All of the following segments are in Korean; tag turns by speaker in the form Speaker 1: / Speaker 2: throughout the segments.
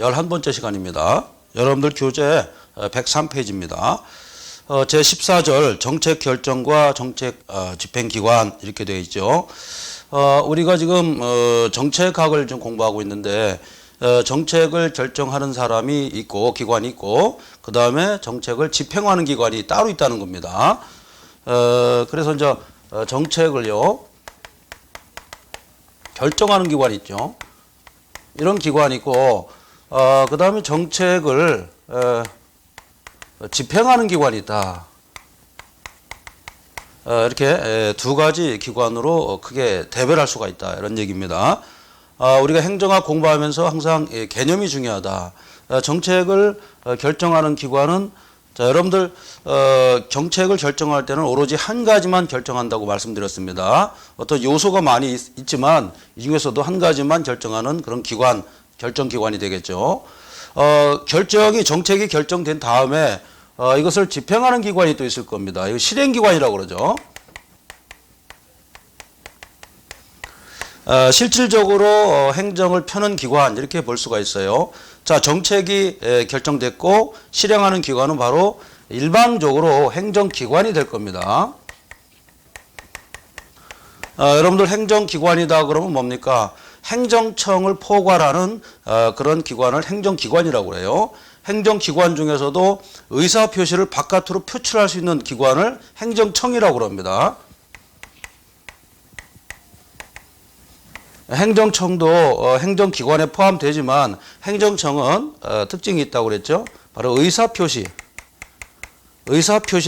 Speaker 1: 11번째 시간입니다. 여러분들 교재 103페이지입니다. 제14절 정책 결정과 정책 집행기관 이렇게 되어 있죠. 우리가 지금 정책학을 좀 공부하고 있는데 정책을 결정하는 사람이 있고 기관이 있고 그 다음에 정책을 집행하는 기관이 따로 있다는 겁니다. 그래서 이제 정책을요 결정하는 기관이 있죠. 이런 기관이 있고 그 다음에 정책을 집행하는 기관이 있다. 이렇게 두 가지 기관으로 크게 대별할 수가 있다. 이런 얘기입니다. 우리가 행정학 공부하면서 항상 개념이 중요하다. 정책을 결정하는 기관은 자, 여러분들 정책을 결정할 때는 오로지 한 가지만 결정한다고 말씀드렸습니다. 어떤 요소가 많이 있지만 이 중에서도 한 가지만 결정하는 그런 기관, 결정기관이 되겠죠. 결정이 정책이 결정된 다음에 이것을 집행하는 기관이 또 있을 겁니다. 이거 실행기관이라고 그러죠. 실질적으로 행정을 펴는 기관 이렇게 볼 수가 있어요. 자, 정책이 결정됐고 실행하는 기관은 바로 일반적으로 행정기관이 될 겁니다. 여러분들 행정기관이다 그러면 뭡니까? 행정청을 포괄하는 그런 기관을 행정기관이라고 해요. 행정기관 중에서도 의사표시를 바깥으로 표출할 수 있는 기관을 행정청이라고 합니다. 행정청도 행정기관에 포함되지만 행정청은 특징이 있다고 그랬죠. 바로 의사표시를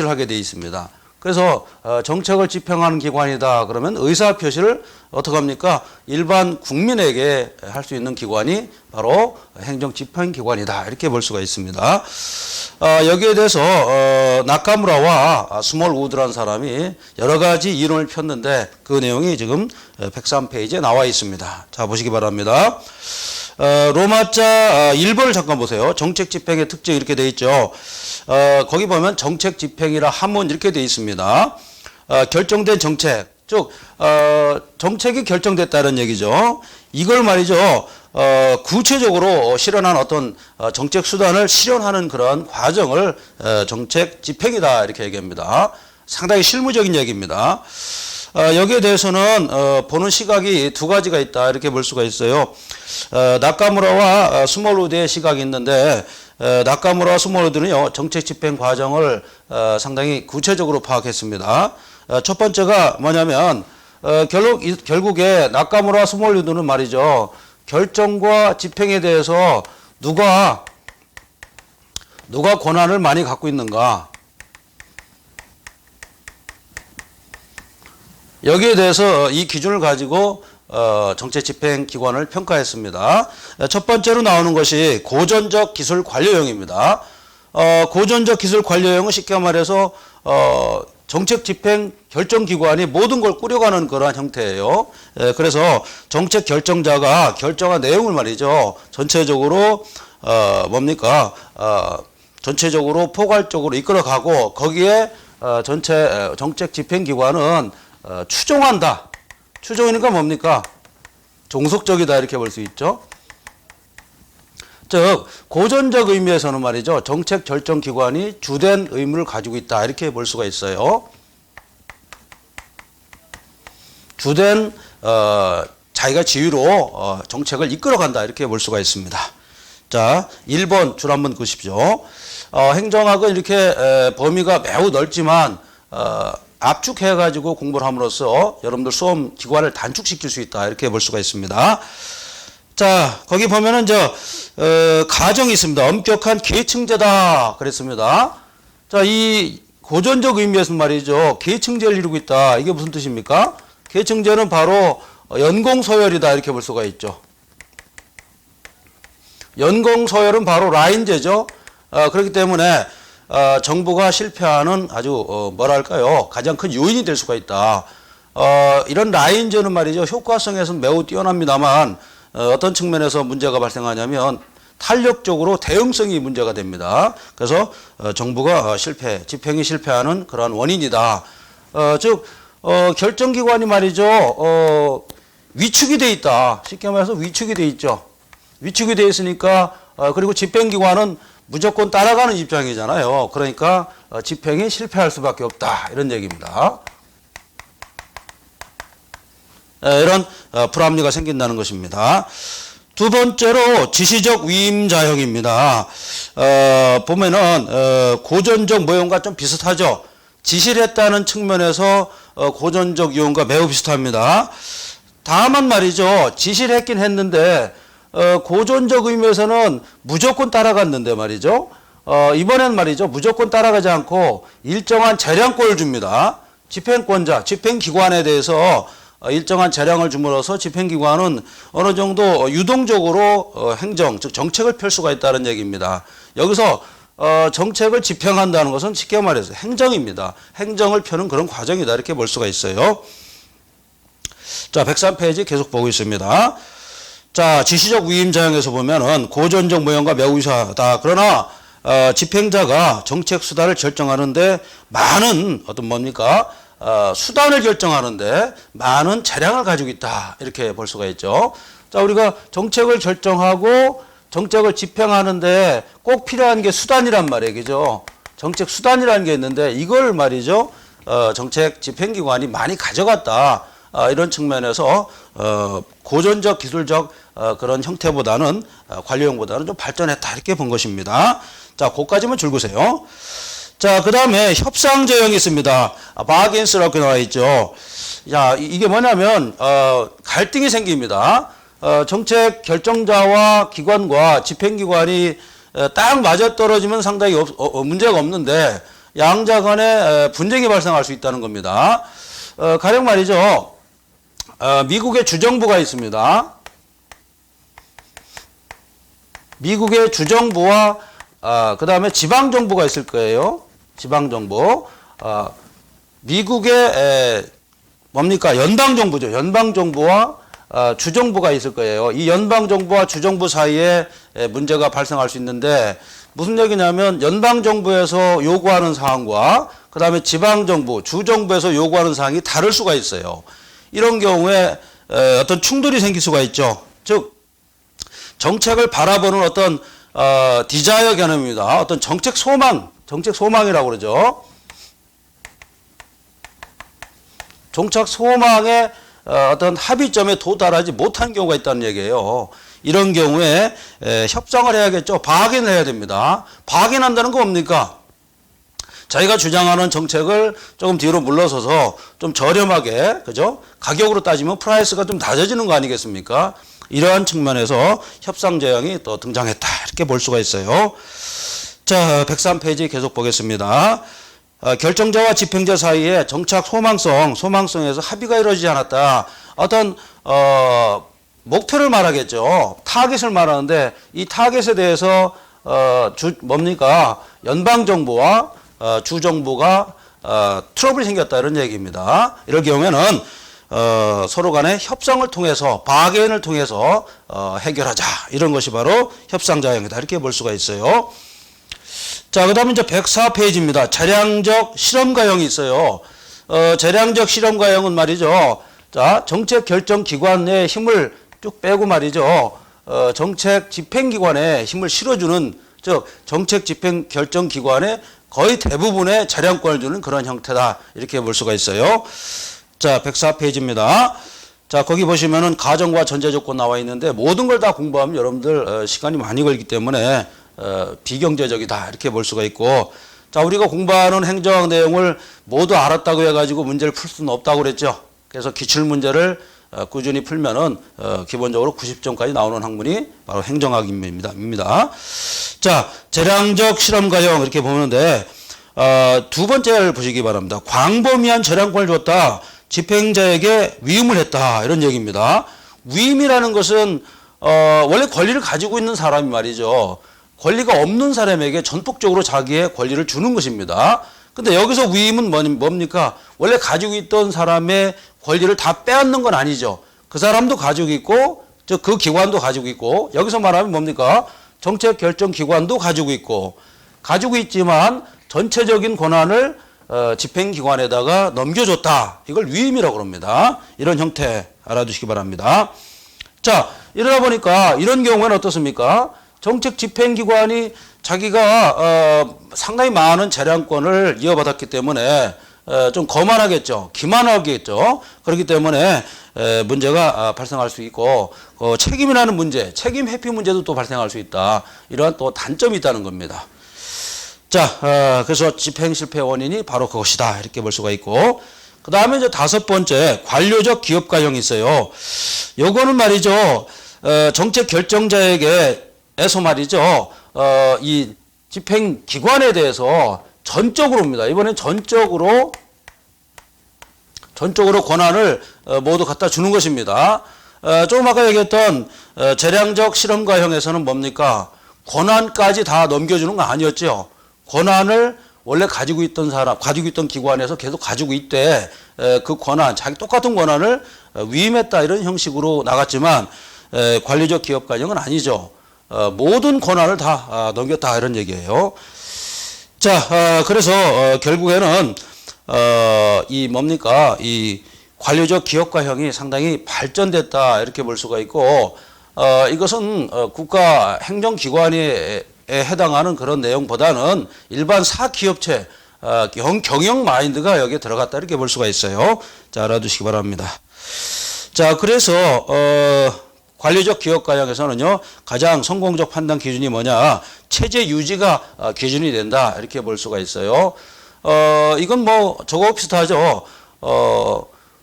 Speaker 1: 하게 되어 있습니다. 그래서 정책을 집행하는 기관이다 그러면 의사표시를 어떻게 합니까? 일반 국민에게 할 수 있는 기관이 바로 행정집행기관이다 이렇게 볼 수가 있습니다. 여기에 대해서 나카무라와 스몰 우드라는 사람이 여러 가지 이론을 폈는데 그 내용이 지금 103페이지에 나와 있습니다. 자, 보시기 바랍니다. 로마자 1번을 잠깐 보세요. 정책 집행의 특징 이렇게 되어 있죠. 거기 보면 정책 집행이라 하면 이렇게 되어 있습니다. 결정된 정책, 즉 정책이 결정됐다는 얘기죠. 이걸 말이죠. 구체적으로 실현한 어떤 정책 수단을 실현하는 그런 과정을 정책 집행이다 이렇게 얘기합니다. 상당히 실무적인 얘기입니다. 여기에 대해서는 보는 시각이 두 가지가 있다 이렇게 볼 수가 있어요. 나카무라와 스몰우드의 시각이 있는데 나카무라와 스몰우드는요 정책 집행 과정을 상당히 구체적으로 파악했습니다. 첫 번째가 뭐냐면 결국에 나카무라와 스몰우드는 말이죠 결정과 집행에 대해서 누가 권한을 많이 갖고 있는가, 여기에 대해서 이 기준을 가지고 정책 집행 기관을 평가했습니다. 첫 번째로 나오는 것이 고전적 기술 관료형입니다. 고전적 기술 관료형은 쉽게 말해서 정책 집행 결정 기관이 모든 걸 꾸려가는 그러한 형태예요. 그래서 정책 결정자가 결정한 내용을 말이죠. 전체적으로 뭡니까? 전체적으로 포괄적으로 이끌어가고 거기에 전체 정책 집행 기관은 추종한다. 추종이니까 뭡니까? 종속적이다 이렇게 볼 수 있죠. 즉 고전적 의미에서는 말이죠. 정책 결정 기관이 주된 의무를 가지고 있다 이렇게 볼 수가 있어요. 주된 자기가 지휘로 정책을 이끌어간다 이렇게 볼 수가 있습니다. 자, 1번 줄 한번 그으십시오. 행정학은 이렇게 범위가 매우 넓지만 압축해가지고 공부를 함으로써 여러분들 수험 기관을 단축시킬 수 있다 이렇게 볼 수가 있습니다. 자, 거기 보면은 가정이 있습니다. 엄격한 계층제다 그랬습니다. 자, 이 고전적 의미에서 말이죠. 계층제를 이루고 있다. 이게 무슨 뜻입니까? 계층제는 바로 연공서열이다 이렇게 볼 수가 있죠. 연공서열은 바로 라인제죠. 그렇기 때문에 정부가 실패하는 아주 뭐랄까요 가장 큰 요인이 될 수가 있다. 이런 라인제는 말이죠 효과성에서는 매우 뛰어납니다만 어떤 측면에서 문제가 발생하냐면 탄력적으로 대응성이 문제가 됩니다. 그래서 정부가 집행이 실패하는 그러한 원인이다. 즉 결정기관이 말이죠 위축이 돼 있다. 쉽게 말해서 위축이 돼 있죠. 위축이 돼 있으니까 그리고 집행기관은 무조건 따라가는 입장이잖아요. 그러니까 집행이 실패할 수밖에 없다. 이런 얘기입니다. 이런 불합리가 생긴다는 것입니다. 두 번째로 지시적 위임자형입니다. 보면은 고전적 모형과 좀 비슷하죠. 지시를 했다는 측면에서 고전적 유형과 매우 비슷합니다. 다만 말이죠. 지시를 했긴 했는데 고전적 의미에서는 무조건 따라갔는데 말이죠. 이번엔 말이죠. 무조건 따라가지 않고 일정한 재량권을 줍니다. 집행권자, 집행기관에 대해서 일정한 재량을 줌으로써 집행기관은 어느 정도 유동적으로 행정, 즉 정책을 펼 수가 있다는 얘기입니다. 여기서 정책을 집행한다는 것은 쉽게 말해서 행정입니다. 행정을 펴는 그런 과정이다 이렇게 볼 수가 있어요. 자, 103페이지 계속 보고 있습니다. 자, 지시적 위임자형에서 보면은 고전적 모형과 매우 유사하다. 그러나 집행자가 정책 수단을 결정하는데 많은 어떤 뭡니까? 수단을 결정하는데 많은 재량을 가지고 있다. 이렇게 볼 수가 있죠. 자, 우리가 정책을 결정하고 정책을 집행하는데 꼭 필요한 게 수단이란 말이에요. 그죠? 정책 수단이라는 게 있는데 이걸 말이죠. 정책 집행기관이 많이 가져갔다. 이런 측면에서 고전적 기술적 그런 형태보다는 관료형보다는 좀 발전했다. 이렇게 본 것입니다. 자, 그까지만 줄구세요. 자, 그 다음에 협상제형이 있습니다. 바겐스라고 나와 있죠. 자, 이게 뭐냐면, 갈등이 생깁니다. 정책 결정자와 기관과 집행기관이 딱 맞아떨어지면 상당히 문제가 없는데, 양자 간에 분쟁이 발생할 수 있다는 겁니다. 가령 말이죠. 미국의 주정부가 있습니다. 미국의 주정부와 그 다음에 지방정부가 있을 거예요. 지방정부. 미국의 뭡니까? 연방정부죠. 연방정부와 주정부가 있을 거예요. 이 연방정부와 주정부 사이에 문제가 발생할 수 있는데 무슨 얘기냐면 연방정부에서 요구하는 사항과 그 다음에 지방정부, 주정부에서 요구하는 사항이 다를 수가 있어요. 이런 경우에 어떤 충돌이 생길 수가 있죠. 즉 정책을 바라보는 어떤 디자이어 개념입니다. 어떤 정책 소망이라고 그러죠. 정책 소망의 어떤 합의점에 도달하지 못한 경우가 있다는 얘기예요. 이런 경우에 협상을 해야겠죠. 바겐을 해야 됩니다. 바겐한다는 건 뭡니까? 자기가 주장하는 정책을 조금 뒤로 물러서서 좀 저렴하게, 그죠? 가격으로 따지면 프라이스가 좀 낮아지는 거 아니겠습니까? 이러한 측면에서 협상 제형이 또 등장했다. 이렇게 볼 수가 있어요. 자, 103페이지 계속 보겠습니다. 결정자와 집행자 사이에 정착 소망성에서 합의가 이루어지지 않았다. 어떤 목표를 말하겠죠. 타겟을 말하는데 이 타겟에 대해서 뭡니까? 연방정부와 주정부가 트러블이 생겼다 이런 얘기입니다. 이럴 경우에는 서로 간의 협상을 통해서 바겐을 통해서 해결하자 이런 것이 바로 협상자형이다 이렇게 볼 수가 있어요. 자, 그 다음에 이제 104페이지입니다. 재량적 실험가형이 있어요. 재량적 실험가형은 말이죠. 자, 정책 결정 기관의 힘을 쭉 빼고 말이죠. 정책 집행기관에 힘을 실어주는, 즉, 정책 집행 결정 기관에 거의 대부분의 재량권을 주는 그런 형태다. 이렇게 볼 수가 있어요. 자, 104페이지입니다. 자, 거기 보시면은 가정과 전제 조건 나와 있는데 모든 걸 다 공부하면 여러분들 시간이 많이 걸리기 때문에 비경제적이다 이렇게 볼 수가 있고, 자, 우리가 공부하는 행정 내용을 모두 알았다고 해가지고 문제를 풀 수는 없다고 그랬죠. 그래서 기출 문제를 꾸준히 풀면은 기본적으로 90점까지 나오는 학문이 바로 행정학입니다. 자, 재량적 실험가형 이렇게 보는데 두 번째를 보시기 바랍니다. 광범위한 재량권을 줬다. 집행자에게 위임을 했다. 이런 얘기입니다. 위임이라는 것은 원래 권리를 가지고 있는 사람이 말이죠. 권리가 없는 사람에게 전폭적으로 자기의 권리를 주는 것입니다. 근데 여기서 위임은 뭡니까? 원래 가지고 있던 사람의 권리를 다 빼앗는 건 아니죠. 그 사람도 가지고 있고, 그 기관도 가지고 있고, 여기서 말하면 뭡니까? 정책 결정 기관도 가지고 있고, 가지고 있지만 전체적인 권한을 집행기관에다가 넘겨줬다. 이걸 위임이라고 합니다. 이런 형태 알아두시기 바랍니다. 자, 이러다 보니까 이런 경우에는 어떻습니까? 정책 집행기관이 자기가 상당히 많은 재량권을 이어받았기 때문에 좀 거만하겠죠. 기만하겠죠. 그렇기 때문에 문제가 발생할 수 있고 책임이라는 문제, 책임 회피 문제도 또 발생할 수 있다. 이러한 또 단점이 있다는 겁니다. 자, 그래서 집행 실패 원인이 바로 그것이다. 이렇게 볼 수가 있고 그 다음에 이제 다섯 번째 관료적 기업가형이 있어요. 요거는 말이죠. 정책 결정자에게서 말이죠. 이 집행기관에 대해서 전적으로입니다. 이번엔 전적으로 권한을 모두 갖다 주는 것입니다. 조금 아까 얘기했던 재량적 실험가형에서는 뭡니까? 권한까지 다 넘겨주는 거 아니었죠. 권한을 원래 가지고 있던 기관에서 계속 가지고 있대. 그 권한, 자기 똑같은 권한을 위임했다 이런 형식으로 나갔지만 관리적 기업가형은 아니죠. 모든 권한을 다 넘겼다 이런 얘기예요. 자, 그래서 결국에는 이 관료적 기업가형이 상당히 발전됐다 이렇게 볼 수가 있고 이것은 국가 행정기관에 해당하는 그런 내용보다는 일반 사기업체 경영 마인드가 여기에 들어갔다 이렇게 볼 수가 있어요. 자, 알아두시기 바랍니다. 자, 그래서 관료적 기업가형에서는요 가장 성공적 판단 기준이 뭐냐, 체제 유지가 기준이 된다 이렇게 볼 수가 있어요. 이건 뭐 저거 비슷하죠.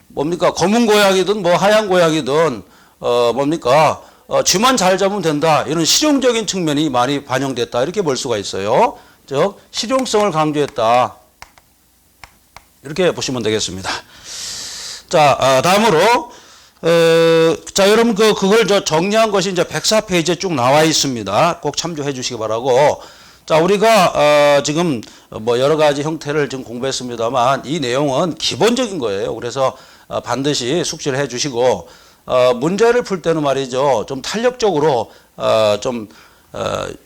Speaker 1: 뭡니까, 검은 고양이든 뭐 하얀 고양이든 뭡니까, 쥐만 잘 잡으면 된다 이런 실용적인 측면이 많이 반영됐다 이렇게 볼 수가 있어요. 즉 실용성을 강조했다 이렇게 보시면 되겠습니다. 자, 다음으로 자, 여러분 그걸 정리한 것이 이제 104페이지에 쭉 나와 있습니다. 꼭 참조해 주시기 바라고. 자, 우리가 지금 뭐 여러 가지 형태를 지금 공부했습니다만 이 내용은 기본적인 거예요. 그래서 반드시 숙지를 해 주시고 문제를 풀 때는 말이죠. 좀 탄력적으로 좀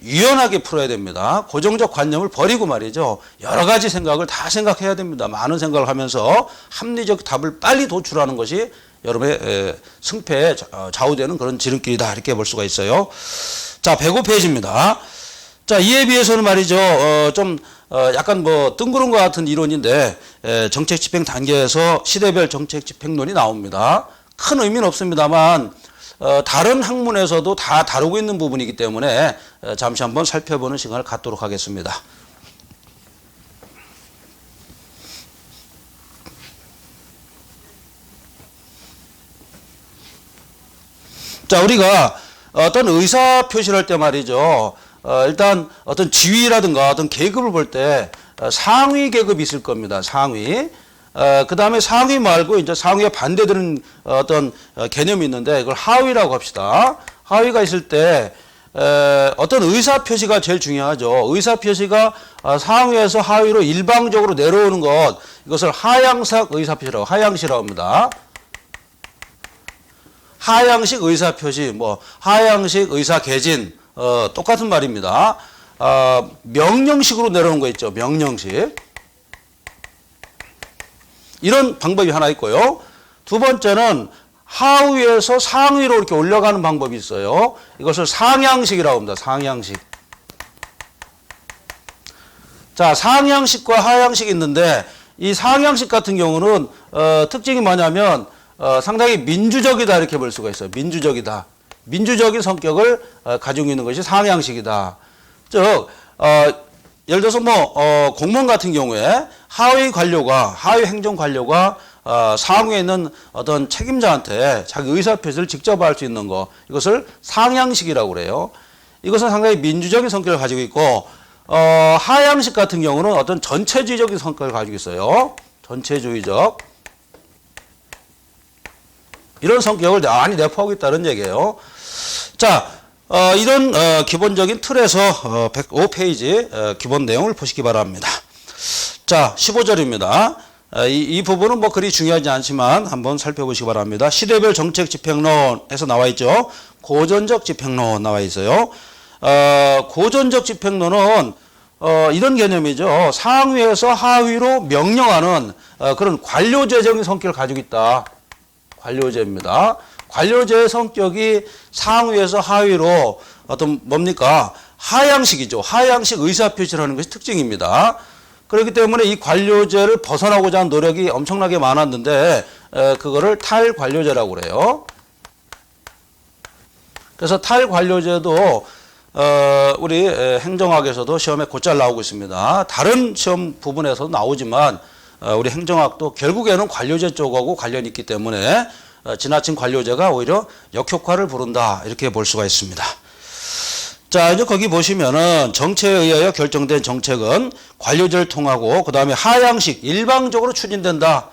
Speaker 1: 유연하게 풀어야 됩니다. 고정적 관념을 버리고 말이죠. 여러 가지 생각을 다 생각해야 됩니다. 많은 생각을 하면서 합리적 답을 빨리 도출하는 것이 여러분의 승패에 좌우되는 그런 지름길이다 이렇게 볼 수가 있어요. 자, 105페이지입니다. 자, 이에 비해서는 말이죠. 좀 약간 뭐 뜬구름 것 같은 이론인데 정책 집행 단계에서 시대별 정책 집행론이 나옵니다. 큰 의미는 없습니다만 다른 학문에서도 다 다루고 있는 부분이기 때문에 잠시 한번 살펴보는 시간을 갖도록 하겠습니다. 자, 우리가 어떤 의사 표시를 할 때 말이죠. 일단 어떤 지위라든가 어떤 계급을 볼 때 상위 계급이 있을 겁니다. 상위. 그 다음에 상위 말고 이제 상위에 반대되는 어떤 개념이 있는데 이걸 하위라고 합시다. 하위가 있을 때 어떤 의사 표시가 제일 중요하죠. 의사 표시가 상위에서 하위로 일방적으로 내려오는 것, 이것을 하향식 의사 표시라고, 하향시라고 합니다. 하향식 의사 표시, 뭐 하향식 의사 개진, 똑같은 말입니다. 명령식으로 내려오는 거 있죠. 명령식. 이런 방법이 하나 있고요. 두 번째는 하위에서 상위로 이렇게 올라가는 방법이 있어요. 이것을 상향식이라고 합니다. 상향식. 자, 상향식과 하향식이 있는데 이 상향식 같은 경우는 특징이 뭐냐면 상당히 민주적이다 이렇게 볼 수가 있어요. 민주적이다. 민주적인 성격을 가지고 있는 것이 상향식이다. 즉 예를 들어서 뭐 공무원 같은 경우에 하위 행정 관료가 상위에 있는 어떤 책임자한테 자기 의사 표시를 직접 할 수 있는 거, 이것을 상향식이라고 그래요. 이것은 상당히 민주적인 성격을 가지고 있고 하향식 같은 경우는 어떤 전체주의적인 성격을 가지고 있어요. 전체주의적. 이런 성격을 많이 내포하고 있다는 얘기예요. 자, 이런 기본적인 틀에서 105페이지 기본 내용을 보시기 바랍니다. 자, 15절입니다. 이 부분은 뭐 그리 중요하지 않지만 한번 살펴보시기 바랍니다. 시대별 정책 집행론에서 나와 있죠. 고전적 집행론 나와 있어요. 고전적 집행론은 이런 개념이죠. 상위에서 하위로 명령하는 그런 관료제적인 성격을 가지고 있다. 관료제입니다. 관료제의 성격이 상위에서 하위로 어떤 뭡니까? 하향식이죠. 하향식 의사표시를 하는 것이 특징입니다. 그렇기 때문에 이 관료제를 벗어나고자 하는 노력이 엄청나게 많았는데 그거를 탈관료제라고 그래요. 그래서 탈관료제도 우리 행정학에서도 시험에 곧잘 나오고 있습니다. 다른 시험 부분에서도 나오지만 우리 행정학도 결국에는 관료제 쪽하고 관련이 있기 때문에 지나친 관료제가 오히려 역효과를 부른다 이렇게 볼 수가 있습니다. 자, 이제 거기 보시면은 정체에 의하여 결정된 정책은 관료제를 통하고 그 다음에 하향식 일방적으로 추진된다.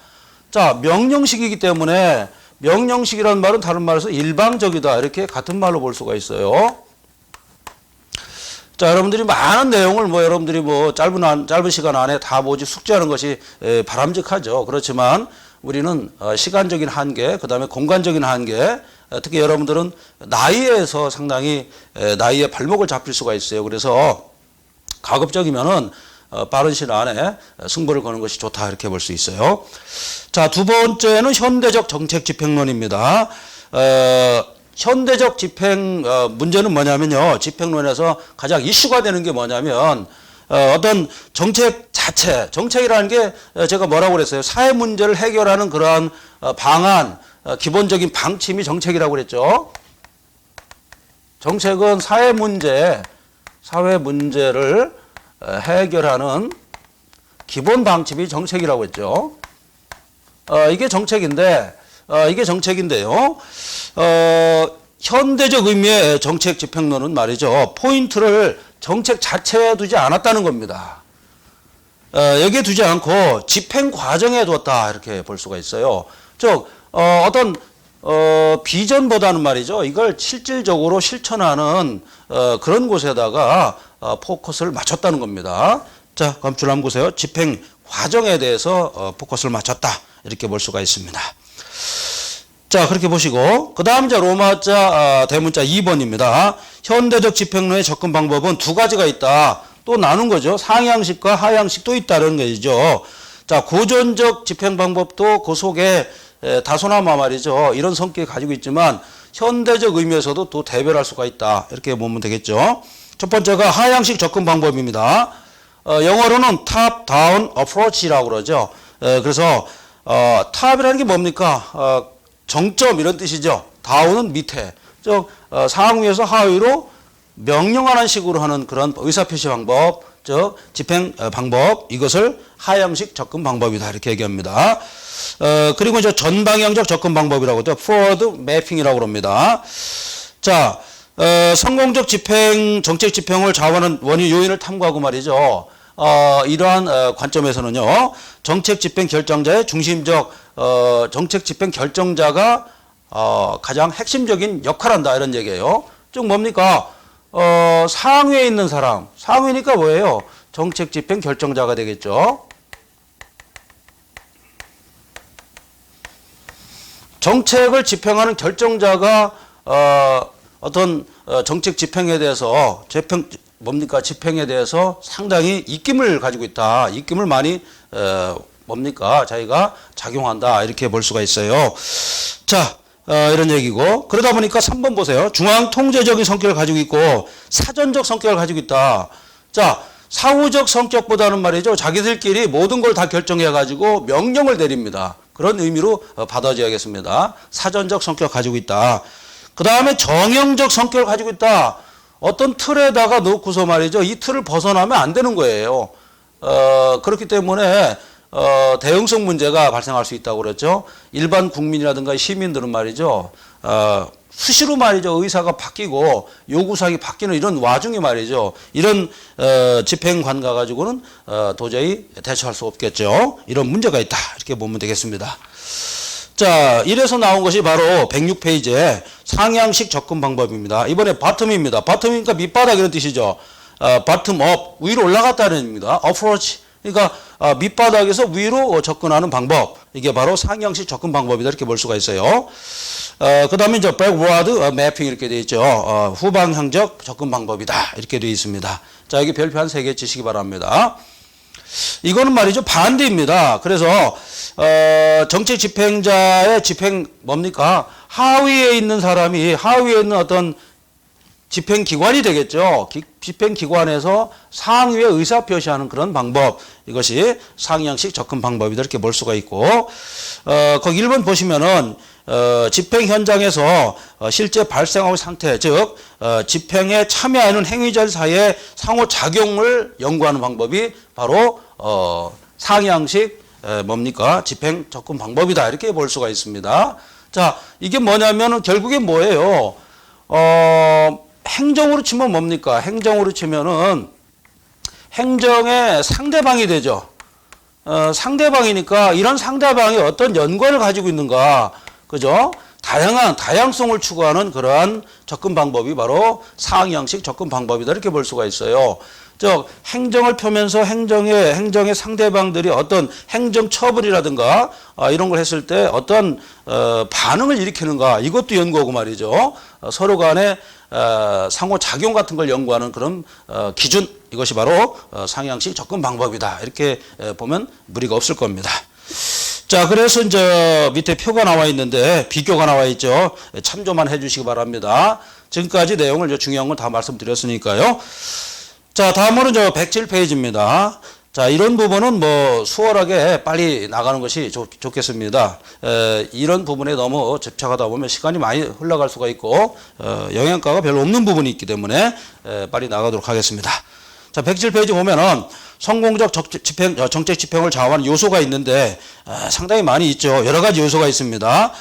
Speaker 1: 자, 명령식이기 때문에 명령식이라는 말은 다른 말에서 일방적이다 이렇게 같은 말로 볼 수가 있어요. 자, 여러분들이 많은 내용을 여러분들이 짧은 시간 안에 다 모집 숙지하는 것이 바람직하죠. 그렇지만 우리는 시간적인 한계, 그 다음에 공간적인 한계, 특히 여러분들은 나이에서 상당히 나이에 발목을 잡힐 수가 있어요. 그래서 가급적이면은 빠른 시일 안에 승부를 거는 것이 좋다 이렇게 볼 수 있어요. 자, 두 번째는 현대적 정책 집행론입니다. 현대적 집행 문제는 뭐냐면요. 집행론에서 가장 이슈가 되는 게 뭐냐면 어떤 정책 자체, 정책이라는 게 제가 뭐라고 그랬어요. 사회 문제를 해결하는 그러한 방안, 기본적인 방침이 정책이라고 그랬죠. 정책은 사회 문제를 해결하는 기본 방침이 정책이라고 했죠. 이게 정책인데요. 현대적 의미의 정책 집행론은 말이죠. 포인트를 정책 자체에 두지 않았다는 겁니다. 여기에 두지 않고 집행 과정에 두었다 이렇게 볼 수가 있어요. 즉 어떤 비전보다는 말이죠. 이걸 실질적으로 실천하는 그런 곳에다가 포커스를 맞췄다는 겁니다. 자, 그럼 줄 한번 보세요. 집행 과정에 대해서 포커스를 맞췄다 이렇게 볼 수가 있습니다. 자, 그렇게 보시고 그 다음 이제 로마자 대문자 2번입니다. 현대적 집행론의 접근 방법은 두 가지가 있다. 또 나눈 거죠. 상향식과 하향식도 있다는 것이죠. 자, 고전적 집행 방법도 그 속에 다소나마 말이죠. 이런 성격을 가지고 있지만 현대적 의미에서도 또 대별할 수가 있다. 이렇게 보면 되겠죠. 첫 번째가 하향식 접근 방법입니다. 영어로는 top down approach라고 그러죠. 그래서 탑이라는 게 뭡니까? 정점 이런 뜻이죠. 다운은 밑에. 즉 상위에서 하위로 명령하는 식으로 하는 그런 의사표시 방법, 즉 집행 방법, 이것을 하향식 접근 방법이다 이렇게 얘기합니다. 그리고 이제 전방향적 접근 방법이라고 또 forward mapping이라고 합니다. 자, 성공적 집행, 정책 집행을 좌우하는 원인 요인을 탐구하고 말이죠. 이러한 관점에서는요, 정책 집행 결정자의 중심적 정책 집행 결정자가 가장 핵심적인 역할을 한다 이런 얘기예요. 즉 뭡니까? 상위에 있는 사람, 상위니까 뭐예요? 정책 집행 결정자가 되겠죠. 정책을 집행하는 결정자가 어떤 정책 집행에 대해서 집행에 대해서 상당히 입김을 가지고 있다. 입김을 많이 자기가 작용한다. 이렇게 볼 수가 있어요. 자, 이런 얘기고. 그러다 보니까 3번 보세요. 중앙 통제적인 성격을 가지고 있고 사전적 성격을 가지고 있다. 자, 사후적 성격보다는 말이죠. 자기들끼리 모든 걸 다 결정해 가지고 명령을 내립니다. 그런 의미로 받아줘야겠습니다. 사전적 성격을 가지고 있다. 그 다음에 정형적 성격을 가지고 있다. 어떤 틀에다가 놓고서 말이죠. 이 틀을 벗어나면 안 되는 거예요. 그렇기 때문에 대응성 문제가 발생할 수 있다고 그랬죠. 일반 국민이라든가 시민들은 말이죠. 수시로 말이죠. 의사가 바뀌고 요구사항이 바뀌는 이런 와중에 말이죠. 이런 집행관 가지고는 도저히 대처할 수 없겠죠. 이런 문제가 있다. 이렇게 보면 되겠습니다. 자, 이래서 나온 것이 바로 106페이지의 상향식 접근 방법입니다. 이번에 바텀입니다. 바텀이니까 밑바닥 이런 뜻이죠. 바텀업, 위로 올라갔다는 의미입니다. approach, 그러니까 밑바닥에서 위로 접근하는 방법. 이게 바로 상향식 접근 방법이다. 이렇게 볼 수가 있어요. 그 다음에 이제 backward mapping 이렇게 되어 있죠. 후방향적 접근 방법이다. 이렇게 되어 있습니다. 자, 여기 별표 한 3개 치시기 바랍니다. 이거는 말이죠. 반대입니다. 그래서 정책 집행자의 집행 뭡니까? 하위에 있는 사람이 하위에 있는 어떤 집행기관이 되겠죠. 집행기관에서 상위의 의사 표시하는 그런 방법, 이것이 상향식 접근 방법이다 이렇게 볼 수가 있고, 거기 1번 보시면은 집행 현장에서 실제 발생하는 상태, 즉 집행에 참여하는 행위자 사이의 상호작용을 연구하는 방법이 바로 상향식 뭡니까? 집행 접근 방법이다 이렇게 볼 수가 있습니다. 자, 이게 뭐냐면은 결국에 뭐예요? 행정으로 치면 뭡니까? 행정으로 치면은 행정의 상대방이 되죠. 상대방이니까 이런 상대방이 어떤 연관을 가지고 있는가, 그죠? 다양성을 추구하는 그러한 접근 방법이 바로 상향식 접근 방법이다 이렇게 볼 수가 있어요. 즉 행정을 펴면서 행정의 상대방들이 어떤 행정 처분이라든가 이런 걸 했을 때 어떤 반응을 일으키는가, 이것도 연구하고 말이죠. 서로 간에 상호작용 같은 걸 연구하는 그런 기준, 이것이 바로 상향식 접근 방법이다 이렇게 보면 무리가 없을 겁니다. 자, 그래서 이제 밑에 표가 나와 있는데 비교가 나와 있죠. 참조만 해주시기 바랍니다. 지금까지 내용을 중요한 건 다 말씀드렸으니까요. 자, 다음으로는 107페이지입니다. 자, 이런 부분은 뭐 수월하게 빨리 나가는 것이 좋겠습니다. 이런 부분에 너무 집착하다 보면 시간이 많이 흘러갈 수가 있고 영양가가 별로 없는 부분이 있기 때문에 빨리 나가도록 하겠습니다. 자, 107페이지 보면은 성공적 정책 집행을 좌우하는 요소가 있는데 상당히 많이 있죠. 여러 가지 요소가 있습니다.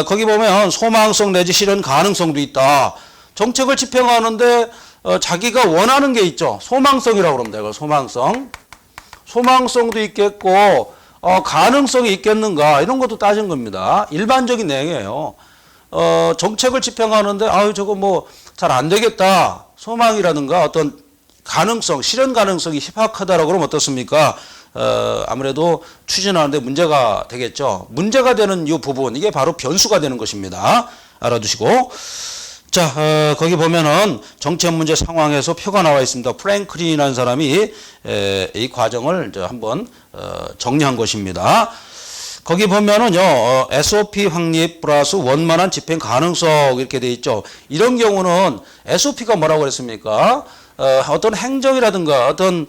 Speaker 1: 거기 보면 소망성 내지 실현 가능성도 있다. 정책을 집행하는데 자기가 원하는 게 있죠. 소망성이라고 그럽니다. 이걸 소망성도 있겠고 가능성이 있겠는가, 이런 것도 따진 겁니다. 일반적인 내용이에요. 정책을 집행하는데 저거 뭐 잘 안 되겠다, 소망이라든가 어떤 가능성, 실현 가능성이 희박하다라고 그러면 어떻습니까? 아무래도 추진하는데 문제가 되겠죠. 문제가 되는 이 부분, 이게 바로 변수가 되는 것입니다. 알아두시고. 자, 거기 보면은 정책 문제 상황에서 표가 나와 있습니다. 프랭클린이라는 사람이 이 과정을 한번 정리한 것입니다. 거기 보면은요, SOP 확립 플러스 원만한 집행 가능성 이렇게 돼 있죠. 이런 경우는 SOP가 뭐라고 그랬습니까? 어떤 행정이라든가 어떤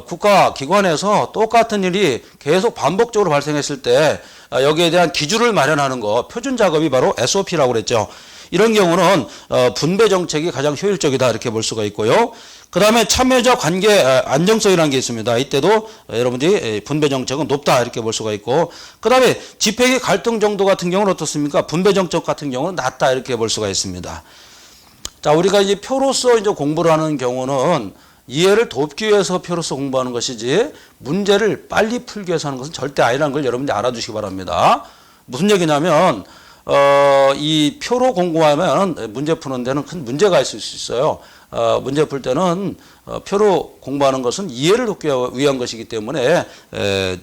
Speaker 1: 국가 기관에서 똑같은 일이 계속 반복적으로 발생했을 때 여기에 대한 기준을 마련하는 거, 표준 작업이 바로 SOP라고 그랬죠. 이런 경우는 분배 정책이 가장 효율적이다 이렇게 볼 수가 있고요. 그 다음에 참여자 관계 안정성이라는 게 있습니다. 이때도 여러분들이 분배 정책은 높다 이렇게 볼 수가 있고, 그 다음에 집행의 갈등 정도 같은 경우는 어떻습니까? 분배 정책 같은 경우는 낮다 이렇게 볼 수가 있습니다. 자, 우리가 이제 표로서 이제 공부를 하는 경우는 이해를 돕기 위해서 표로서 공부하는 것이지 문제를 빨리 풀기 위해서 하는 것은 절대 아니라는 걸 여러분들이 알아두시기 바랍니다. 무슨 얘기냐면 이 표로 공부하면 문제 푸는 데는 큰 문제가 있을 수 있어요. 문제 풀 때는 표로 공부하는 것은 이해를 돕기 위한 것이기 때문에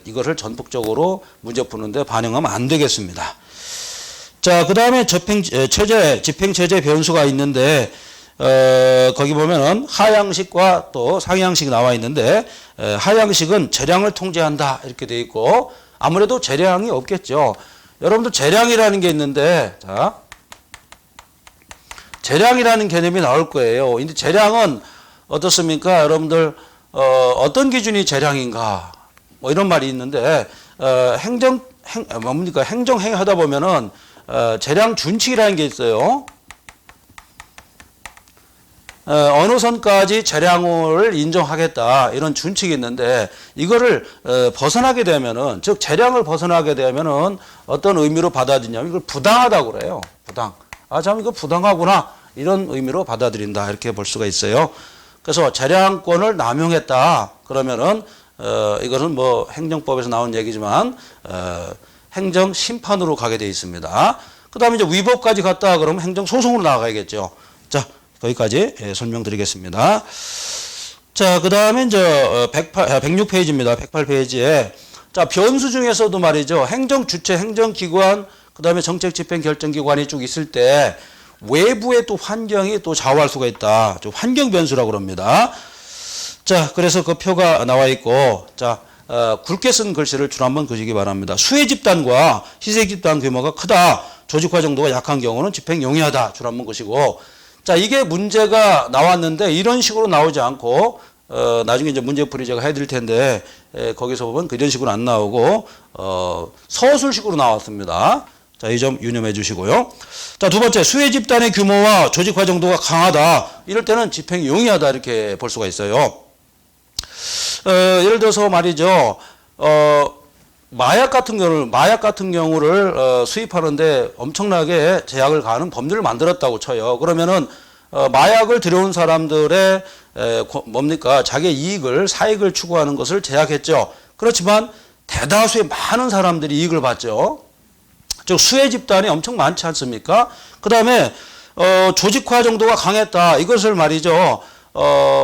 Speaker 1: 이것을 전폭적으로 문제 푸는데 반영하면 안 되겠습니다. 자, 그 다음에 집행체제 변수가 있는데 거기 보면은 하향식과 또 상향식이 나와 있는데 하향식은 재량을 통제한다 이렇게 돼 있고, 아무래도 재량이 없겠죠. 여러분들 재량이라는 게 있는데, 자, 재량이라는 개념이 나올 거예요. 근데 재량은 어떻습니까? 여러분들 어떤 기준이 재량인가? 뭐 이런 말이 있는데 행정행위 하다 보면은 재량 준칙이라는 게 있어요. 어느 선까지 재량을 인정하겠다 이런 준칙이 있는데 이거를 벗어나게 되면은, 즉 재량을 벗어나게 되면은 어떤 의미로 받아들이냐면 이걸 부당하다고 그래요. 부당. 참 이거 부당하구나 이런 의미로 받아들인다 이렇게 볼 수가 있어요. 그래서 재량권을 남용했다 그러면은 이거는 뭐 행정법에서 나온 얘기지만 행정 심판으로 가게 돼 있습니다. 그다음에 이제 위법까지 갔다 그러면 행정 소송으로 나가야겠죠. 자, 거기까지 설명드리겠습니다. 자, 그 다음에 이제 106페이지입니다. 108페이지에. 자, 변수 중에서도 말이죠. 행정 주체, 행정기관, 그 다음에 정책 집행 결정기관이 쭉 있을 때 외부의 또 환경이 또 좌우할 수가 있다. 좀 환경 변수라고 그럽니다. 자, 그래서 그 표가 나와 있고, 자, 굵게 쓴 글씨를 줄 한번 그리기 바랍니다. 수혜 집단과 희생 집단 규모가 크다. 조직화 정도가 약한 경우는 집행 용이하다. 줄 한번 그시고, 자, 이게 문제가 나왔는데 이런 식으로 나오지 않고 나중에 이제 문제풀이 제가 해드릴 텐데 거기서 보면 이런 식으로 안 나오고 서술식으로 나왔습니다. 자, 이 점 유념해 주시고요. 자, 두 번째, 수혜 집단의 규모와 조직화 정도가 강하다. 이럴 때는 집행이 용이하다 이렇게 볼 수가 있어요. 예를 들어서 말이죠. 마약 같은 경우를 수입하는데 엄청나게 제약을 가하는 법률을 만들었다고 쳐요. 그러면은 마약을 들여온 사람들의 자기의 이익을, 사익을 추구하는 것을 제약했죠. 그렇지만 대다수의 많은 사람들이 이익을 봤죠. 즉 수혜 집단이 엄청 많지 않습니까? 그 다음에 조직화 정도가 강했다. 이것을 말이죠.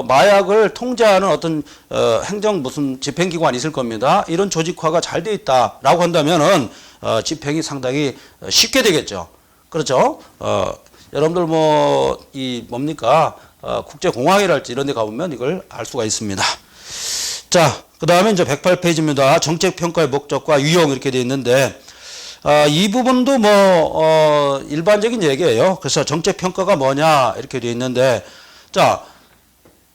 Speaker 1: 마약을 통제하는 어떤 행정 무슨 집행기관이 있을 겁니다. 이런 조직화가 잘 돼 있다라고 한다면은 집행이 상당히 쉽게 되겠죠. 그렇죠? 여러분들 국제공항이랄지 이런 데 가보면 이걸 알 수가 있습니다. 자, 그 다음에 이제 108페이지입니다. 정책평가의 목적과 유형 이렇게 되어 있는데, 이 부분도 일반적인 얘기예요. 그래서 정책평가가 뭐냐 이렇게 되어 있는데, 자,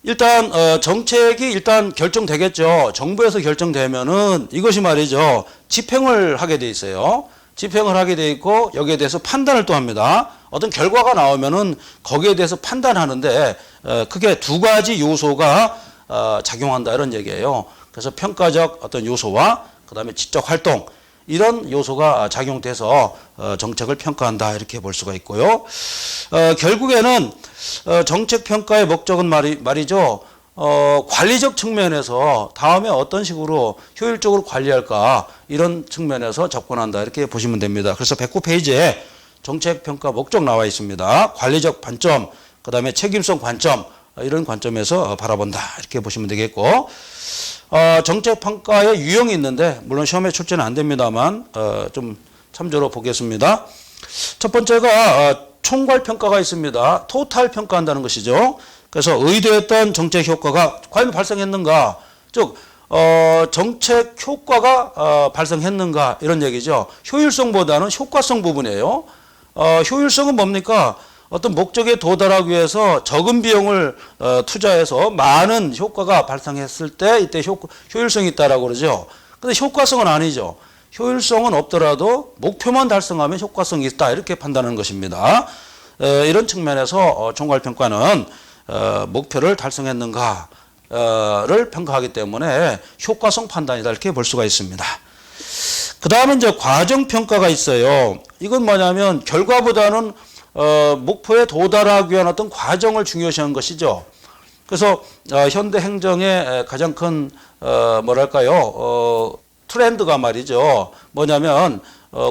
Speaker 1: 일단 정책이 일단 결정되겠죠. 정부에서 결정되면은 이것이 말이죠. 집행을 하게 돼 있어요. 집행을 하게 돼 있고 여기에 대해서 판단을 또 합니다. 어떤 결과가 나오면은 거기에 대해서 판단하는데 크게 두 가지 요소가 작용한다 이런 얘기예요. 그래서 평가적 어떤 요소와 그다음에 지적 활동 이런 요소가 작용돼서 정책을 평가한다 이렇게 볼 수가 있고요. 결국에는 정책 평가의 목적은 말이죠. 관리적 측면에서 다음에 어떤 식으로 효율적으로 관리할까 이런 측면에서 접근한다 이렇게 보시면 됩니다. 그래서 109페이지에 정책 평가 목적 나와 있습니다. 관리적 관점, 그다음에 책임성 관점 이런 관점에서 바라본다 이렇게 보시면 되겠고. 정책 평가의 유형이 있는데 물론 시험에 출제는 안 됩니다만 좀 참조로 보겠습니다. 첫 번째가 총괄 평가가 있습니다. 토탈 평가한다는 것이죠. 그래서 의도했던 정책 효과가 과연 발생했는가, 즉 정책 효과가 발생했는가 이런 얘기죠. 효율성보다는 효과성 부분이에요. 효율성은 뭡니까? 어떤 목적에 도달하기 위해서 적은 비용을 투자해서 많은 효과가 발생했을 때 이때 효율성이 있다라고 그러죠. 근데 효과성은 아니죠. 효율성은 없더라도 목표만 달성하면 효과성이 있다 이렇게 판단하는 것입니다. 이런 측면에서 총괄평가는 목표를 달성했는가를 평가하기 때문에 효과성 판단이다 이렇게 볼 수가 있습니다. 그 다음에 이제 과정평가가 있어요. 이건 뭐냐면 결과보다는 목표에 도달하기 위한 어떤 과정을 중요시하는 것이죠. 그래서 현대 행정의 가장 큰 트렌드가 말이죠. 뭐냐면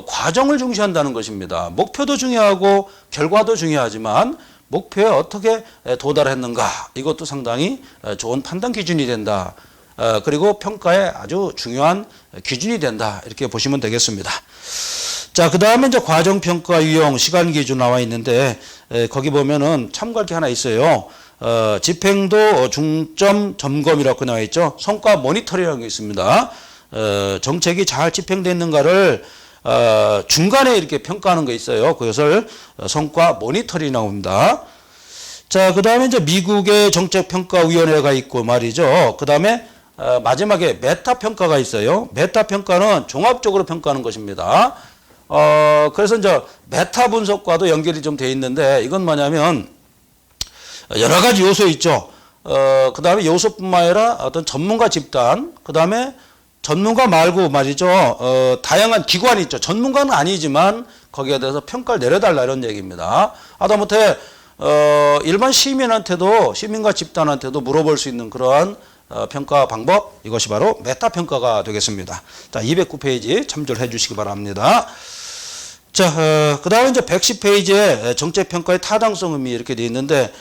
Speaker 1: 과정을 중시한다는 것입니다. 목표도 중요하고 결과도 중요하지만 목표에 어떻게 도달했는가 이것도 상당히 좋은 판단 기준이 된다. 그리고 평가에 아주 중요한 기준이 된다. 이렇게 보시면 되겠습니다. 자, 그 다음에 이제 과정평가 유형 시간 기준 나와 있는데 거기 보면은 참고할 게 하나 있어요. 집행도 중점 점검이라고 나와 있죠. 성과 모니터링이라는 게 있습니다. 정책이 잘 집행됐는가를 중간에 이렇게 평가하는 거 있어요. 그것을 성과 모니터링이라고 합니다. 자, 그 다음에 이제 미국의 정책평가위원회가 있고 말이죠. 그 다음에 마지막에 메타평가가 있어요. 메타평가는 종합적으로 평가하는 것입니다. 그래서 이제 메타 분석과도 연결이 좀 돼 있는데 이건 뭐냐면 여러 가지 요소 있죠. 그 다음에 요소뿐만 아니라 어떤 전문가 집단, 그 다음에 전문가 말고 말이죠. 다양한 기관이 있죠. 전문가는 아니지만 거기에 대해서 평가를 내려달라 이런 얘기입니다. 하다못해 일반 시민과 집단한테도 물어볼 수 있는 그러한 평가 방법, 이것이 바로 메타 평가가 되겠습니다. 자, 209페이지 참조를 해 주시기 바랍니다. 자, 그 다음에 이제 110페이지에 정책평가의 타당성 의미 이렇게 되어 있는데,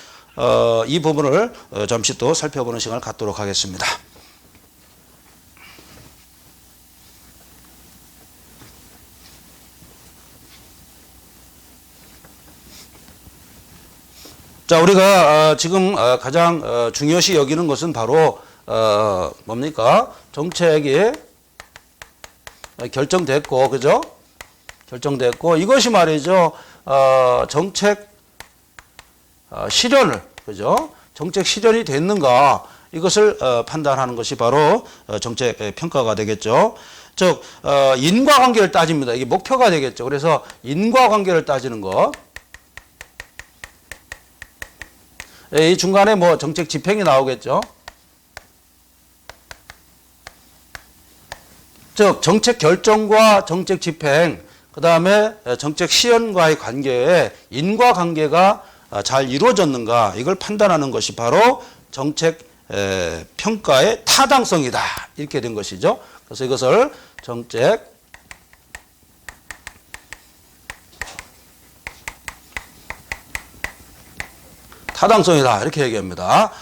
Speaker 1: 이 부분을 잠시 또 살펴보는 시간을 갖도록 하겠습니다. 자, 우리가 지금 가장 중요시 여기는 것은 바로 뭡니까? 정책이 결정됐고, 그죠? 결정됐고, 이것이 말이죠. 정책 실현을, 그죠? 정책 실현이 됐는가, 이것을 판단하는 것이 바로 정책 평가가 되겠죠. 즉, 인과관계를 따집니다. 이게 목표가 되겠죠. 그래서 인과관계를 따지는 것. 이 중간에 뭐 정책 집행이 나오겠죠. 즉, 정책 결정과 정책 집행, 그 다음에 정책 실현과의 관계에 인과관계가 잘 이루어졌는가, 이걸 판단하는 것이 바로 정책 평가의 타당성이다, 이렇게 된 것이죠. 그래서 이것을 정책 타당성이다, 이렇게 얘기합니다.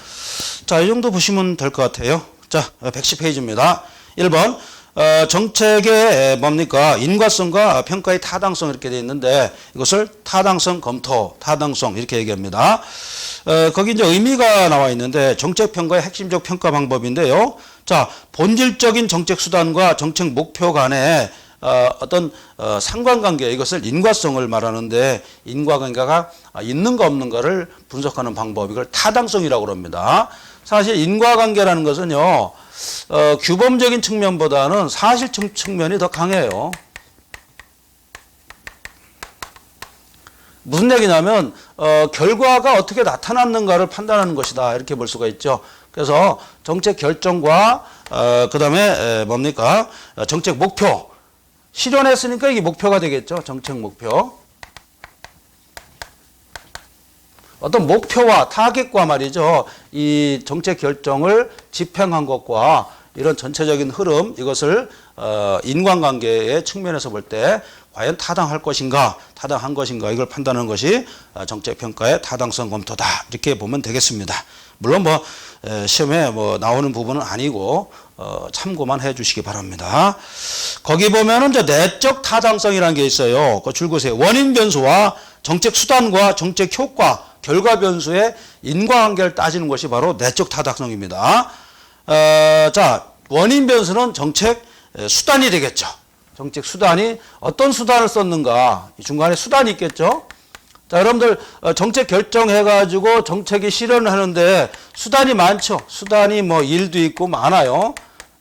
Speaker 1: 자, 이 정도 보시면 될 것 같아요. 자, 110페이지입니다. 1번 정책의 뭡니까? 인과성과 평가의 타당성, 이렇게 되어 있는데 이것을 타당성 검토, 타당성, 이렇게 얘기합니다. 거기 이제 의미가 나와 있는데 정책 평가의 핵심적 평가 방법인데요. 자, 본질적인 정책 수단과 정책 목표 간의 어떤 상관관계, 이것을 인과성을 말하는데, 인과관계가 있는가 없는가를 분석하는 방법, 이걸 타당성이라고 합니다. 사실 인과관계라는 것은요, 규범적인 측면보다는 사실적 측면이 더 강해요. 무슨 얘기냐면 결과가 어떻게 나타났는가를 판단하는 것이다, 이렇게 볼 수가 있죠. 그래서 정책 결정과 그 다음에 뭡니까? 정책 목표, 실현했으니까 이게 목표가 되겠죠. 정책 목표. 어떤 목표와 타겟과 말이죠. 이 정책 결정을 집행한 것과 이런 전체적인 흐름, 이것을 인과관계의 측면에서 볼 때 과연 타당할 것인가, 타당한 것인가, 이걸 판단하는 것이 정책 평가의 타당성 검토다, 이렇게 보면 되겠습니다. 물론 뭐 시험에 뭐 나오는 부분은 아니고 참고만 해주시기 바랍니다. 거기 보면은 이제 내적 타당성이라는 게 있어요. 그 줄 보세요. 원인 변수와 정책 수단과 정책 효과, 결과 변수의 인과관계를 따지는 것이 바로 내적 타당성입니다. 자, 원인 변수는 정책 수단이 되겠죠. 정책 수단이 어떤 수단을 썼는가, 중간에 수단이 있겠죠. 자, 여러분들 정책 결정해가지고 정책이 실현을 하는데 수단이 많죠. 수단이 뭐 일도 있고 많아요.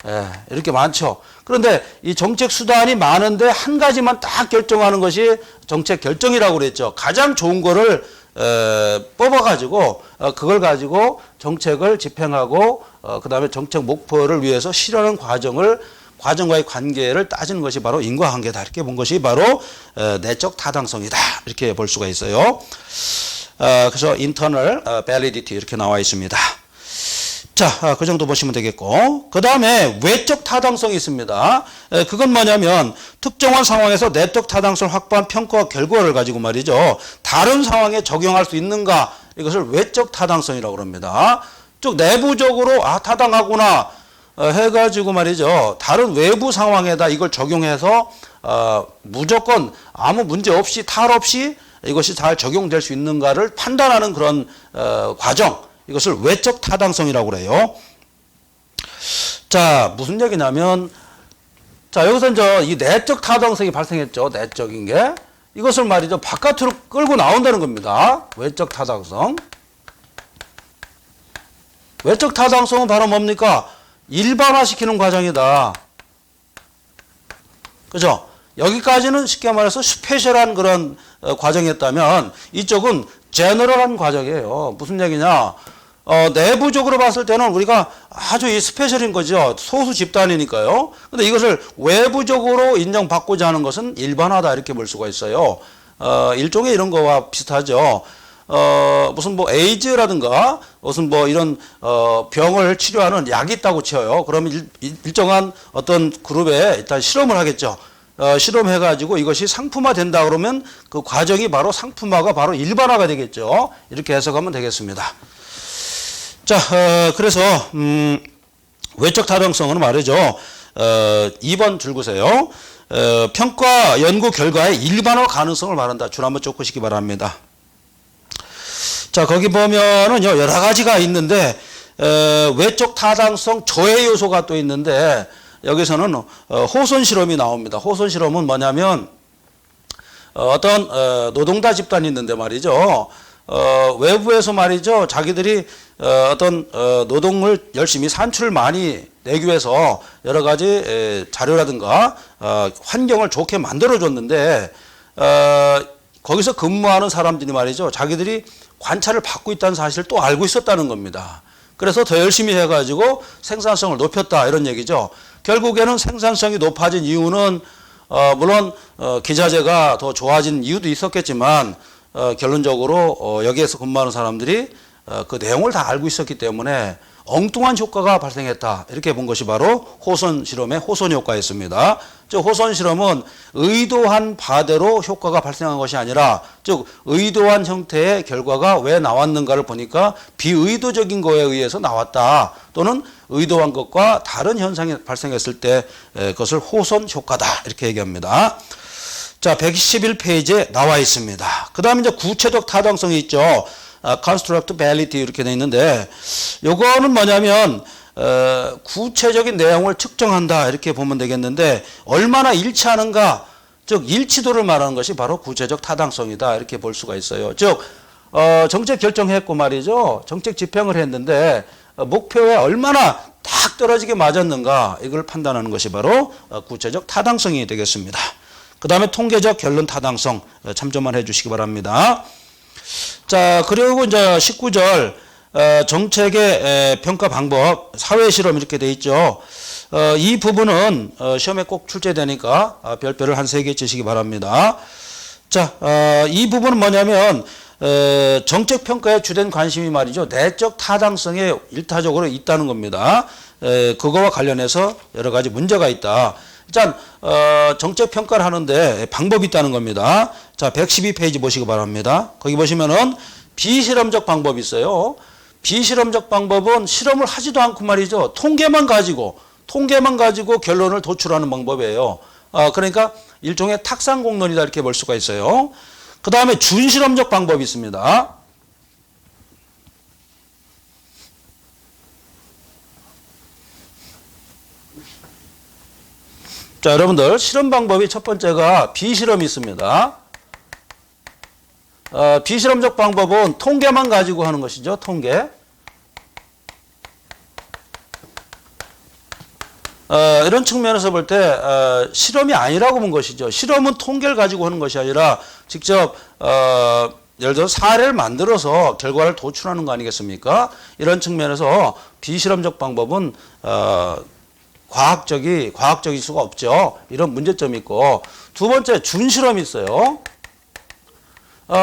Speaker 1: 예, 이렇게 많죠. 그런데 이 정책 수단이 많은데 한 가지만 딱 결정하는 것이 정책 결정이라고 그랬죠. 가장 좋은 거를 뽑아가지고 그걸 가지고 정책을 집행하고 그 다음에 정책 목표를 위해서 실현하는 과정과의 관계를 따지는 것이 바로 인과관계다, 이렇게 본 것이 바로 내적 타당성이다, 이렇게 볼 수가 있어요. 그래서 internal validity 이렇게 나와 있습니다. 자, 그 정도 보시면 되겠고, 그 다음에 외적 타당성이 있습니다. 그건 뭐냐면 특정한 상황에서 내적 타당성을 확보한 평가 결과를 가지고 말이죠, 다른 상황에 적용할 수 있는가, 이것을 외적 타당성이라고 합니다. 즉 내부적으로 타당하구나 해가지고 말이죠, 다른 외부 상황에다 이걸 적용해서 무조건 아무 문제 없이 탈 없이 이것이 잘 적용될 수 있는가를 판단하는 그런 과정, 이것을 외적 타당성이라고 그래요. 자, 무슨 얘기냐면, 자, 여기서 이제 이 내적 타당성이 발생했죠. 내적인 게. 이것을 말이죠, 바깥으로 끌고 나온다는 겁니다. 외적 타당성. 외적 타당성은 바로 뭡니까? 일반화시키는 과정이다. 그죠? 여기까지는 쉽게 말해서 스페셜한 그런 과정이었다면 이쪽은 제너럴한 과정이에요. 무슨 얘기냐? 내부적으로 봤을 때는 우리가 아주 이 스페셜인 거죠. 소수 집단이니까요. 근데 이것을 외부적으로 인정받고자 하는 것은 일반화다, 이렇게 볼 수가 있어요. 일종의 이런 거와 비슷하죠. 무슨 뭐 에이즈라든가 무슨 뭐 이런 병을 치료하는 약이 있다고 쳐요. 그러면 일정한 어떤 그룹에 일단 실험을 하겠죠. 실험해가지고 이것이 상품화 된다 그러면 그 과정이 바로 상품화가 바로 일반화가 되겠죠. 이렇게 해석하면 되겠습니다. 자, 그래서 외적 타당성은 말이죠. 2번 줄 보세요. 평가 연구 결과의 일반화 가능성을 말한다. 줄 한번 쭉 보시기 바랍니다. 자, 거기 보면은요, 여러 가지가 있는데 외적 타당성 조회 요소가 또 있는데 여기서는 호손 실험이 나옵니다. 호손 실험은 뭐냐면 어떤 노동자 집단이 있는데 말이죠. 외부에서 말이죠. 자기들이 어떤 노동을 열심히 산출을 많이 내기 위해서 여러 가지 자료라든가 환경을 좋게 만들어줬는데 거기서 근무하는 사람들이 말이죠. 자기들이 관찰을 받고 있다는 사실을 또 알고 있었다는 겁니다. 그래서 더 열심히 해가지고 생산성을 높였다 이런 얘기죠. 결국에는 생산성이 높아진 이유는 물론 기자재가 더 좋아진 이유도 있었겠지만 결론적으로 여기에서 근무하는 사람들이 그 내용을 다 알고 있었기 때문에 엉뚱한 효과가 발생했다. 이렇게 본 것이 바로 호손 실험의 호손 효과였습니다. 즉 호손 실험은 의도한 바대로 효과가 발생한 것이 아니라 즉 의도한 형태의 결과가 왜 나왔는가를 보니까 비의도적인 거에 의해서 나왔다. 또는 의도한 것과 다른 현상이 발생했을 때 그것을 호손 효과다. 이렇게 얘기합니다. 자, 111페이지에 나와 있습니다. 그 다음에 이제 구체적 타당성이 있죠. constructability 이렇게 돼 있는데 요거는 뭐냐면 구체적인 내용을 측정한다 이렇게 보면 되겠는데 얼마나 일치하는가 즉 일치도를 말하는 것이 바로 구체적 타당성이다 이렇게 볼 수가 있어요. 즉 정책 결정했고 말이죠. 정책 집행을 했는데 목표에 얼마나 딱 떨어지게 맞았는가 이걸 판단하는 것이 바로 구체적 타당성이 되겠습니다. 그 다음에 통계적 결론 타당성 참조만 해주시기 바랍니다. 자, 그리고 이제 19절 정책의 평가 방법 사회 실험 이렇게 돼 있죠. 이 부분은 시험에 꼭 출제되니까 별표를 한 3개 치시기 바랍니다. 자, 이 부분은 뭐냐면 정책 평가의 주된 관심이 말이죠. 내적 타당성에 일타적으로 있다는 겁니다. 그거와 관련해서 여러 가지 문제가 있다. 일단 정책 평가를 하는데 방법이 있다는 겁니다. 자, 112페이지 보시기 바랍니다. 거기 보시면은 비실험적 방법이 있어요. 비실험적 방법은 실험을 하지도 않고 말이죠. 통계만 가지고 결론을 도출하는 방법이에요. 그러니까 일종의 탁상공론이다 이렇게 볼 수가 있어요. 그 다음에 준실험적 방법이 있습니다. 자, 여러분들 실험 방법이 첫 번째가 비실험이 있습니다. 비실험적 방법은 통계만 가지고 하는 것이죠. 통계. 이런 측면에서 볼 때 실험이 아니라고 본 것이죠. 실험은 통계를 가지고 하는 것이 아니라 직접 예를 들어 사례를 만들어서 결과를 도출하는 거 아니겠습니까? 이런 측면에서 비실험적 방법은 과학적일 수가 없죠. 이런 문제점이 있고 두 번째 준실험이 있어요.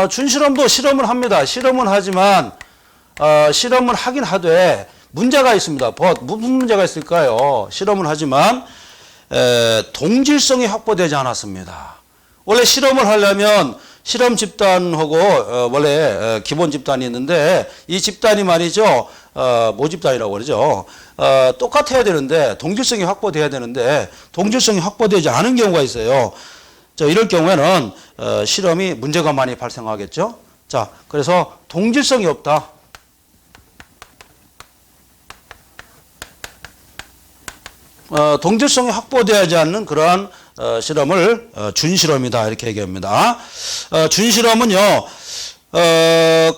Speaker 1: 준실험도 실험을 합니다. 실험은 하지만 실험을 하긴 하되 문제가 있습니다. 무슨 문제가 있을까요? 실험을 하지만 동질성이 확보되지 않았습니다. 원래 실험을 하려면 실험 집단하고 원래 기본 집단이 있는데 이 집단이 말이죠. 모집단이라고 그러죠. 똑같아야 되는데 동질성이 확보돼야 되는데 동질성이 확보되지 않은 경우가 있어요. 자, 이럴 경우에는 실험이 문제가 많이 발생하겠죠. 자, 그래서 동질성이 없다. 동질성이 확보되지 않는 그러한 실험을 준실험이다 이렇게 얘기합니다. 준실험은요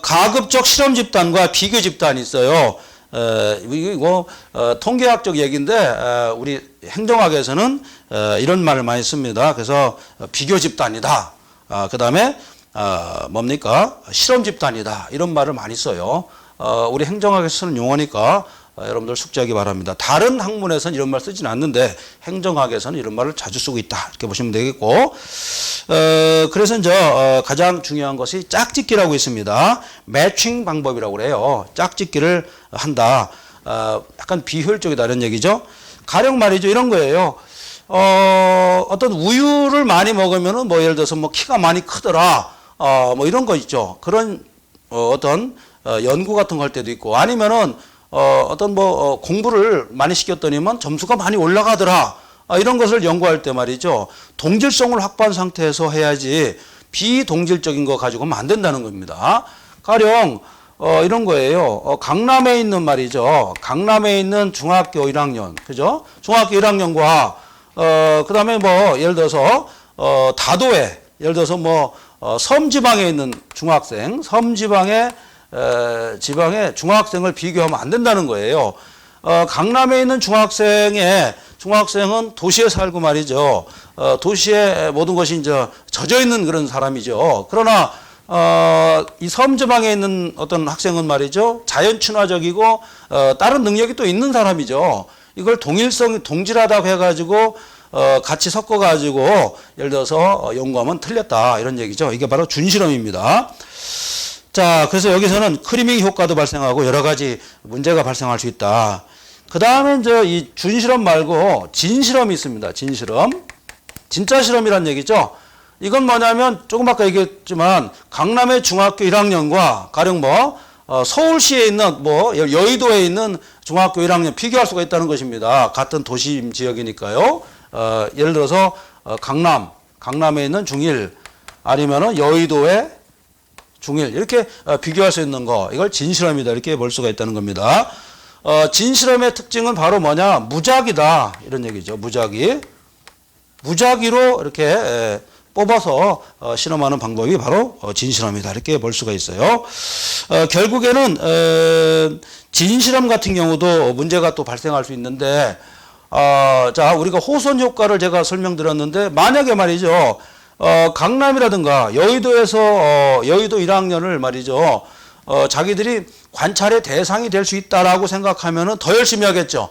Speaker 1: 가급적 실험 집단과 비교 집단이 있어요. 이거 통계학적 얘기인데 우리 행정학에서는 이런 말을 많이 씁니다. 그래서 비교 집단이다. 그 다음에 뭡니까 실험 집단이다 이런 말을 많이 써요. 우리 행정학에서 쓰는 용어니까 여러분들 숙지하기 바랍니다. 다른 학문에서는 이런 말 쓰지는 않는데 행정학에서는 이런 말을 자주 쓰고 있다 이렇게 보시면 되겠고 그래서 이제 가장 중요한 것이 짝짓기라고 있습니다. 매칭 방법이라고 그래요. 짝짓기를 한다. 약간 비효율적이다 이런 얘기죠. 가령 말이죠 이런 거예요. 어떤 우유를 많이 먹으면은 뭐 예를 들어서 뭐 키가 많이 크더라. 뭐 이런 거 있죠. 그런 어떤 연구 같은 거 할 때도 있고 아니면은 어떤 뭐 공부를 많이 시켰더니만 점수가 많이 올라가더라. 이런 것을 연구할 때 말이죠. 동질성을 확보한 상태에서 해야지 비동질적인 거 가지고는 안 된다는 겁니다. 가령 이런 거예요. 강남에 있는 말이죠. 강남에 있는 중학교 1학년, 그죠? 중학교 1학년과 그다음에 뭐 예를 들어서 다도에 예를 들어서 뭐 섬 지방에 있는 중학생, 섬 지방의 중학생을 비교하면 안 된다는 거예요. 강남에 있는 중학생은 도시에 살고 말이죠. 도시에 모든 것이 이제 젖어 있는 그런 사람이죠. 그러나 이 섬 지방에 있는 어떤 학생은 말이죠. 자연 친화적이고 다른 능력이 또 있는 사람이죠. 이걸 동질하다고 해가지고 같이 섞어가지고 예를 들어서 연구하면 틀렸다 이런 얘기죠. 이게 바로 준실험입니다. 자, 그래서 여기서는 크리밍 효과도 발생하고 여러 가지 문제가 발생할 수 있다. 그 다음에 이제 이 준실험 말고 진실험이 있습니다. 진실험. 진짜 실험이란 얘기죠. 이건 뭐냐면 조금 아까 얘기했지만 강남의 중학교 1학년과 가령 서울시에 있는 여의도에 있는 중학교 1학년 비교할 수가 있다는 것입니다. 같은 도심 지역이니까요. 예를 들어서 강남에 있는 중1 아니면은 여의도의 중1 이렇게 비교할 수 있는 거 이걸 진실험이다 이렇게 볼 수가 있다는 겁니다. 진실험의 특징은 바로 뭐냐 무작위다 이런 얘기죠. 무작위로 이렇게 뽑아서 실험하는 방법이 바로 진실험이다 이렇게 볼 수가 있어요. 결국에는 진실험 같은 경우도 문제가 또 발생할 수 있는데 자 우리가 호선 효과를 제가 설명드렸는데 만약에 말이죠 강남이라든가 여의도에서 여의도 1학년을 말이죠 자기들이 관찰의 대상이 될 수 있다라고 생각하면은 더 열심히 하겠죠.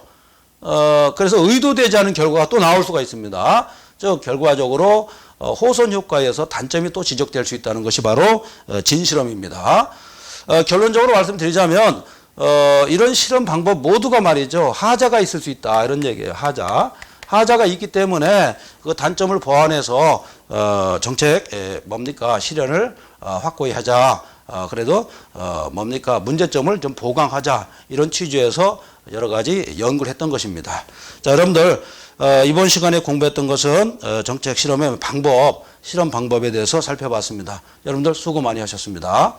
Speaker 1: 그래서 의도되지 않은 결과가 또 나올 수가 있습니다. 즉 결과적으로 호선 효과에서 단점이 또 지적될 수 있다는 것이 바로 진실험입니다. 결론적으로 말씀드리자면 이런 실험 방법 모두가 말이죠 하자가 있을 수 있다 이런 얘기예요. 하자가 있기 때문에 그 단점을 보완해서 정책 실현을 확고히 하자. 그래도 문제점을 좀 보강하자 이런 취지에서 여러 가지 연구를 했던 것입니다. 자, 여러분들 이번 시간에 공부했던 것은 정책 실험의 실험 방법에 대해서 살펴봤습니다. 여러분들 수고 많이 하셨습니다.